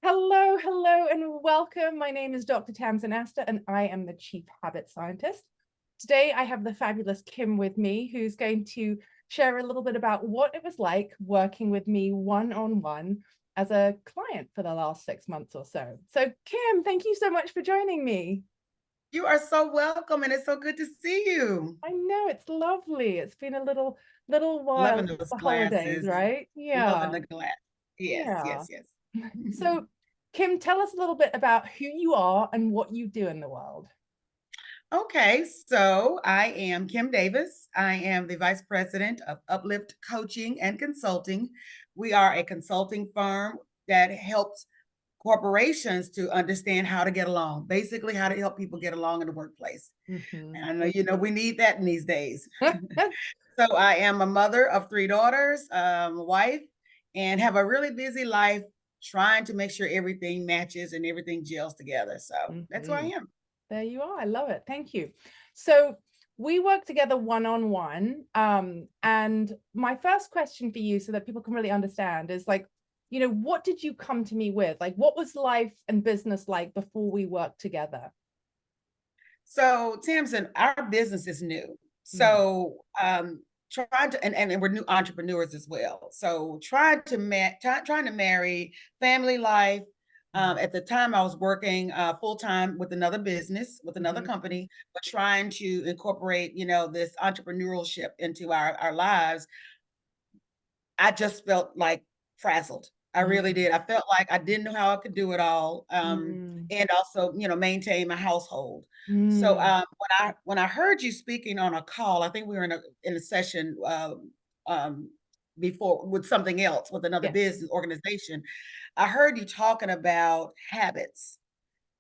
Hello, hello, and welcome. My name is Dr. Tamsin, and I am the Chief Habit Scientist. Today, I have the fabulous Kim with me, who's going to share a little bit about what it was like working with me one-on-one as a client for the last 6 months or so. So, Kim, thank you so much for joining me. You are so welcome, and it's so good to see you. I know it's lovely. It's been a little while Loving since those the holidays, glasses. right? Loving Yeah, the glass. Yes, yeah. yes, yes. So, Kim, tell us a little bit about who you are and what you do in the world. Okay, so I am Kim Davis. I am the Vice President of Uplift Coaching and Consulting. We are a consulting firm that helps corporations to understand how to get along, basically how to help people get along in the workplace. Mhm. And I know we need that in these days. So I am a mother of three daughters, a wife, and have a really busy life trying to make sure everything matches and everything gels together. So that's who I Mhm. am. There you are. I love it. Thank you. So we work together one-on-one. And my first question for you, so that people can really understand, is like, what did you come to me with? Like, what was life and business like before we worked together? So Tamsin, our business is new. Mm, So trying to and we're new entrepreneurs as well. So trying to marry family life. mm, At the time, I was working full time with another business, with another mhm. company, but trying to incorporate, this entrepreneurship into our lives. I just felt like frazzled. I really Mm, did. I felt like I didn't know how I could do it all, mm, and also, maintain my household. So, mm. when I heard you speaking on a call, I think we were in a session, um, before with something else, with another Yes. business organization. I heard you talking about habits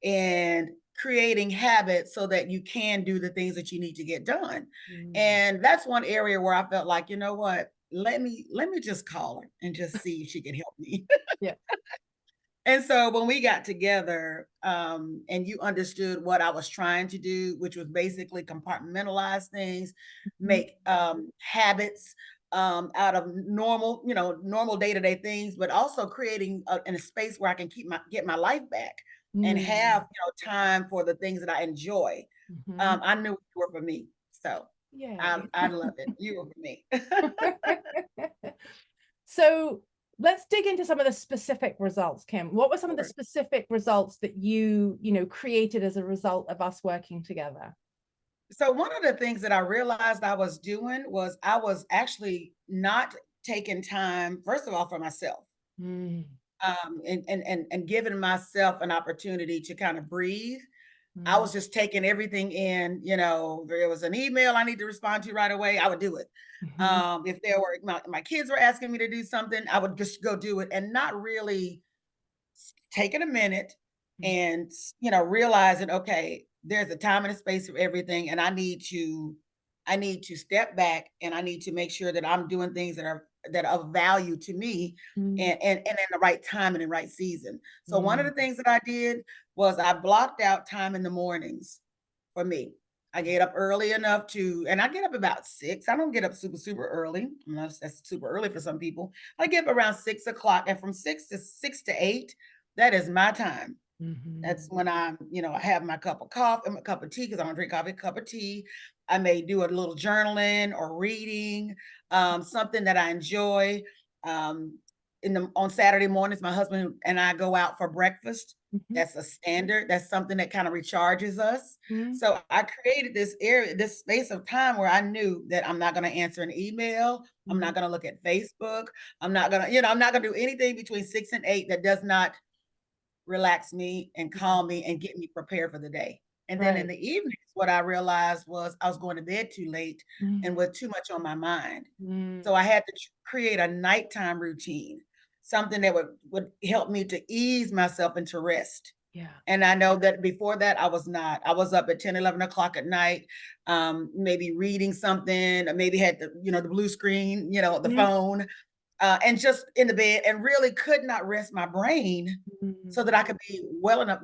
and creating habits so that you can do the things that you need to get done. Mm. And that's one area where I felt like, you know what? Let me just call her and just see if she can help me. Yeah. And so when we got together, and you understood what I was trying to do, which was basically compartmentalize things, Mhm. make habits out of normal day to day things, but also creating in a space where I can get my life back and have Mm. time for the things that I enjoy. Mhm. I knew you were for me, so Yay. I love it. You were for me. So let's dig into some of the specific results, Kim. What were some of the Sure. specific results that created as a result of us working together? So one of the things that I realized I was doing was I was actually not taking time, first of all, for myself, Mm, and giving myself an opportunity to kind of breathe. I mm, was just taking everything in. There was an email I need to respond to right away, I would do it. mhm, If there were my kids were asking me to do something, I would just go do it and not really taking a minute mm, and realizing, okay, there's a time and a space for everything, and I need to step back, and I need to make sure that I'm doing things that are of value to me, mm, and in the right time and in the right season. So one of mm. the things that I did was I blocked out time in the mornings for me. I get up early enough and I get up about 6. I don't get up super, super early, unless that's super early for some people. I get up around 6 o'clock, and from 6 to 8, that is my time. That's Mhm, when I have my cup of coffee, my cup of tea, because I don't drink coffee, cup of tea. I may do a little journaling or reading, something that I enjoy. Um, on Saturday mornings, my husband and I go out for breakfast. mhm, That's a standard. That's something that kind of recharges us. mm, So I created this area, this space of time where I knew that I'm not going to answer an email. I'm mm, not going to look at Facebook. I'm not gonna do anything between 6 and 8 that does not relax me and mm. calm me and get me prepared for the day. And then in Right. the evenings, what I realized was I was going to bed too late and Mm, with too much on my mind. mm. So I had to create a nighttime routine, something that would help me to ease myself into rest. Yeah. And I know that before that, I was not. I was up at 10, 11 o'clock at night, maybe reading something, or maybe had the blue screen, the Mhm, phone, and just in the bed, and really could not rest my brain so that mm, I could be well enough,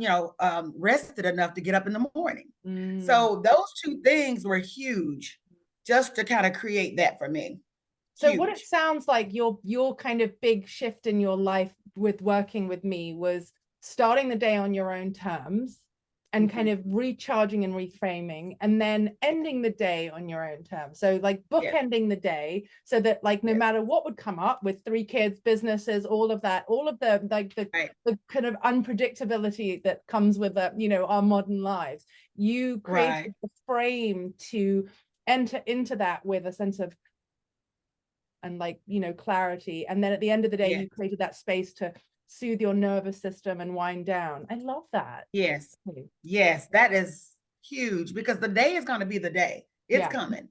rested enough to get up in the morning. mm. So those two things were huge, just to kind of create that for me. So what it Huge. sounds like your kind of big shift in your life with working with me was starting the day on your own terms and kind Mhm. of recharging and reframing, and then ending the day on your own terms. So like Yes, bookending the day so that like no yes, matter what would come up with 3 kids, businesses, all of that, all of the like right. the kind of unpredictability that comes with our modern lives, you Right. created the frame to enter into that with a sense of and like clarity, and then at the end of the day Yes, you created that space to soothe your nervous system and wind down. I love that. yes, yes, that is huge because the day is gonna be the day. It's Yeah, coming.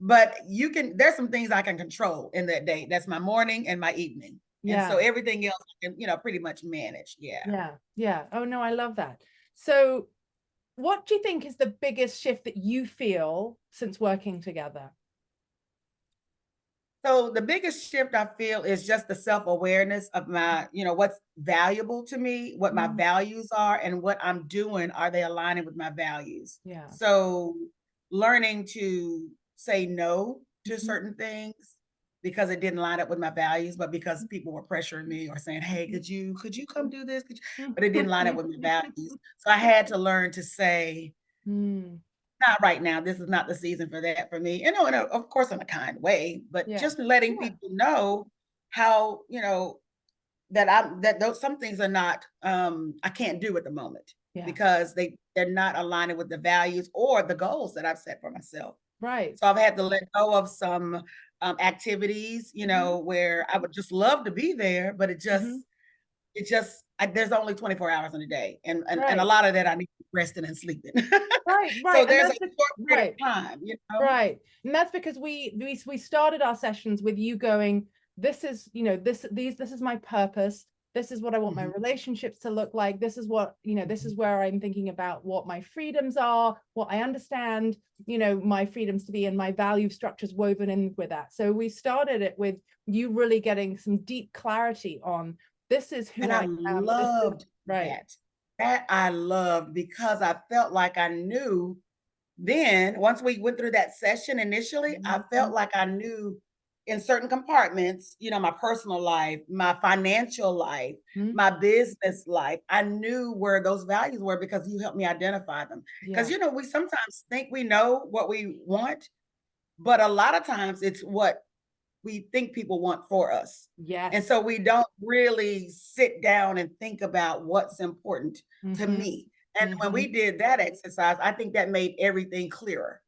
But there's some things I can control in that day. That's my morning and my evening. And so yeah, everything else I can, pretty much manage. Yeah. yeah. Oh no, I love that. So what do you think is the biggest shift that you feel since working together? So the biggest shift I feel is just the self-awareness of what's valuable to me, what my Mm, values are, and what I'm doing. Are they aligning with my values? yeah. So learning to say no to Mhm, certain things because it didn't line up with my values, but because people were pressuring me or saying, "Hey, could you come do this?" But it didn't line up with my values. So I had to learn to say, mm, not right now. This is not the season for that for me. Of course, in a kind way, but yeah, just letting yeah, people know how, that those some things are not, I can't do at the moment yeah. because they're not aligning with the values or the goals that I've set for myself. Right. So I've had to let go of some activities, Hmm. where I would just love to be there, but Hmm. there's only 24 hours in a day, and a Right, lot of that I need resting and sleeping. right, So and there's a that's the short period right. of time. Right. And that's because we started our sessions with you going, this is, this is my purpose. This is what I want my Mhm, relationships to look like. This is what, this mhm. is where I'm thinking about what my freedoms are, what I understand, my freedoms to be, and my value structures woven in with that. So we started it with you really getting some deep clarity on this is who And I I am. This is loved right. that. That I loved because I felt like I knew then, once we went through that session initially, I Mhm. felt like I knew in certain compartments, my personal life, my financial life, Mhm. my business life, I knew where those values were because you helped me identify them. Because, Yeah. we sometimes think we know what we want, but a lot of times it's what we think people want for us. And Yes. so we don't really sit down and think about what's important to Hmm. me. And when Hmm. we did that exercise, I think that made everything clearer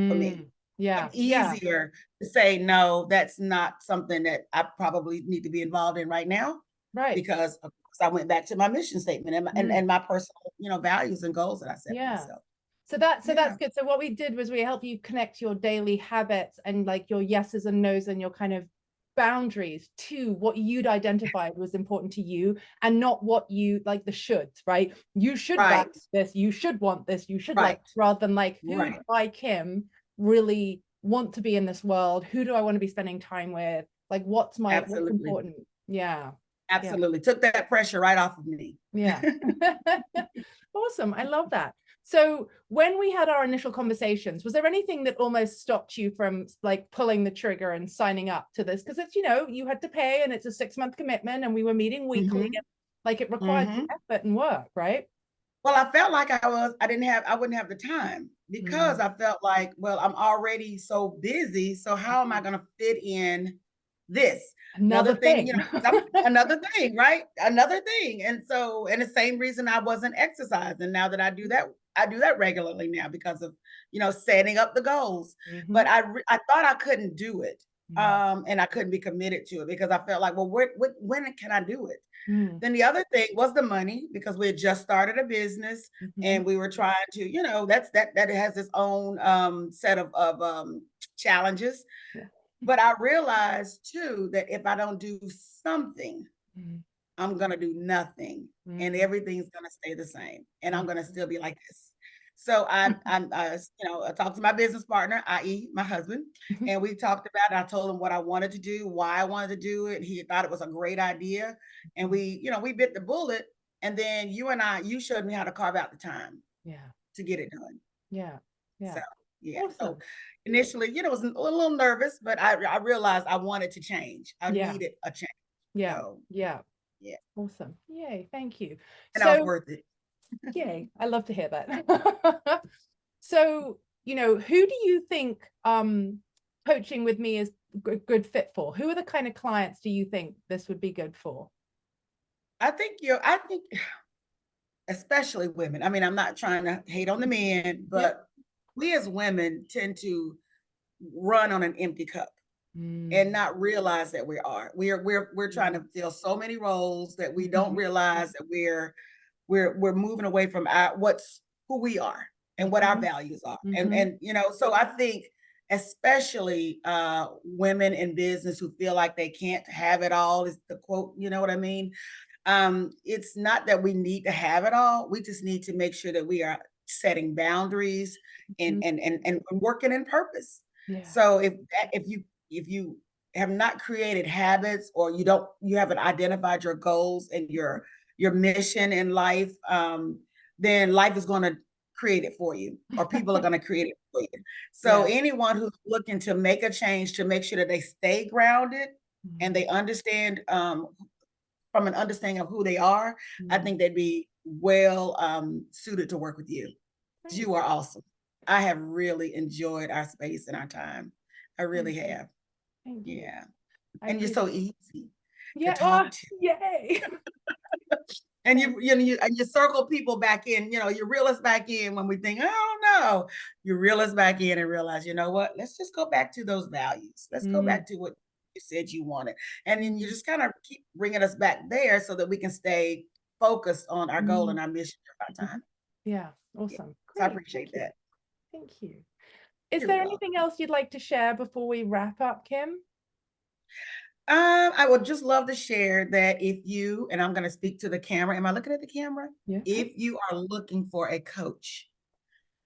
for me Mm. and Yeah. Yeah. easier to say, no, that's not something that I probably need to be involved in right now Right. because of course I went back to my mission statement and Mm. my personal, values and goals that I set for Yeah. myself. So that's Yeah. good. So what we did was we help you connect your daily habits and like your yeses and nos and your kind of boundaries to what you'd identified was important to you, and not what you like the shoulds, right? You should value Right. this, you should want this, you should like, Right. rather than like, who do Right. I, Kim, really want to be in this world? Who do I want to be spending time with? Like what's Absolutely. important? Yeah. Yeah. Absolutely. Took that pressure right off of me. Yeah. Awesome. I love that. So when we had our initial conversations, was there anything that almost stopped you from like pulling the trigger and signing up to this? Because it's, you had to pay and it's a 6-month commitment and we were meeting weekly Mhm. and like it required some Mhm. effort and work, right? Well, I felt like I wouldn't have the time because Mm, I felt like, well, I'm already so busy, so how am I mm. gonna fit in this? Another Another thing, thing. 'cause I'm another thing, right? Another thing, and the same reason I wasn't exercising, now that I do that regularly now because of, setting up the goals, but Hmm. I thought I couldn't do it, Mm, and I couldn't be committed to it because I felt like, well, when can I do it? mm, Then the other thing was the money because we had just started a business mhm. and we were trying to, that has its own set of challenges. Yeah. But I realized too that if I don't do something, Mm, I'm gonna do nothing, and mm, everything's gonna stay the same, and I'm gonna mhm. still be like this. So I talked to my business partner, i.e., my husband, and we talked about it. I told him what I wanted to do, why I wanted to do it. He thought it was a great idea, and we bit the bullet. And then you showed me how to carve out the time Yeah. to get it done. Yeah. So Yeah. yeah, so Awesome. initially, I was a little nervous, but I realized I wanted to change. I Yeah. needed a change. Yeah. So Yeah. Yeah. Awesome. Yay. Thank you. And I was So, worth it. yay. I love to hear that. So, who do you think coaching with me is a good fit for? Who are the kind of clients do you think this would be good for? I think especially women. I mean, I'm not trying to hate on the men, Yep. but we as women tend to run on an empty cup and Mm. not realize that we are. We're trying to fill so many roles that we don't Mhm. realize that we're moving away from our what's who we are and what our Mhm. values are. Mhm. So I think especially women in business who feel like they can't have it all is the quote, you know what I mean? It's not that we need to have it all. We just need to make sure that we are setting boundaries and Mhm. working in purpose. Yeah. So if you have not created habits or you haven't identified your goals and your mission in life, then life is going to create it for you, or people are going to create it for you. So Yeah. anyone who's looking to make a change to make sure that they stay grounded and Mm. they understand from an understanding of who they are, I Mm. think they'd be well suited to work with you. Thank You are awesome. I have really enjoyed our space and our time. I thank really you. have. Thank you. Yeah. I And you're appreciate. so easy to Yeah. Oh, talk to. yay. And Thank you circle people back in, you reel us back in when we think, I don't know. You reel us back in and realize, you know what? Let's just go back to those values. Let's go you. back to what you said you wanted. And then you Mm. just kind of keep bringing us back there so that we can stay focused on our goal Mm. and our mission at our time. Yeah. Yeah. Awesome. So I Great. appreciate Thank you. that. Thank you. Is You're there welcome. anything else you'd like to share before we wrap up, Kim? I would just love to share that if you, and I'm going to speak to the camera. Am I looking at the camera? Yeah. If you are looking for a coach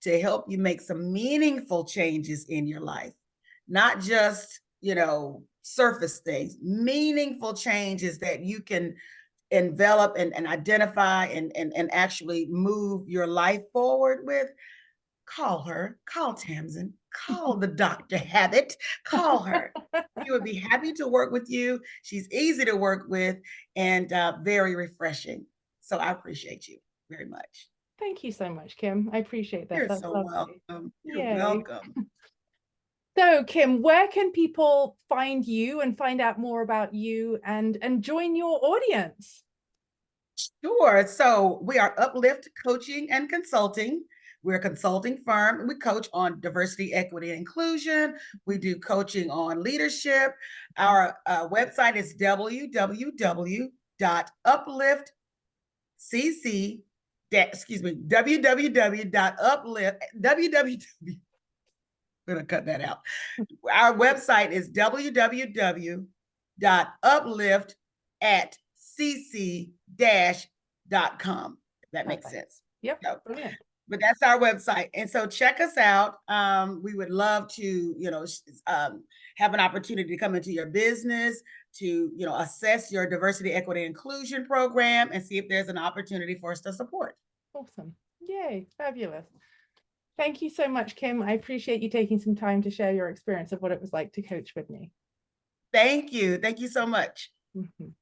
to help you make some meaningful changes in your life, not just, surface things, meaningful changes that you can envelop and identify and actually move your life forward with, call Tamsin, call the Dr. Habit, call her. She would be happy to work with you. She's easy to work with and very refreshing. So I appreciate you very much. Thank you so much, Kim. I appreciate that. You're That's so lovely. welcome. You're Yay. welcome. So, Kim, where can people find you and find out more about you and join your audience? Sure. So we are Uplift Coaching and Consulting. We're a consulting firm. We coach on diversity, equity, and inclusion. We do coaching on leadership. Our website is www.upliftcc. Excuse me, www.uplift www. I'm gonna cut that out. Our website is www.uplift@cc-.com. If that makes Perfect. sense. Yep. So, Brilliant. but that's our website. And so check us out. We would love to, have an opportunity to come into your business to, assess your diversity, equity, inclusion program and see if there's an opportunity for us to support. Awesome. Yay. Fabulous. Thank you so much, Kim. I appreciate you taking some time to share your experience of what it was like to coach with me. Thank you. Thank you so much. Mhm.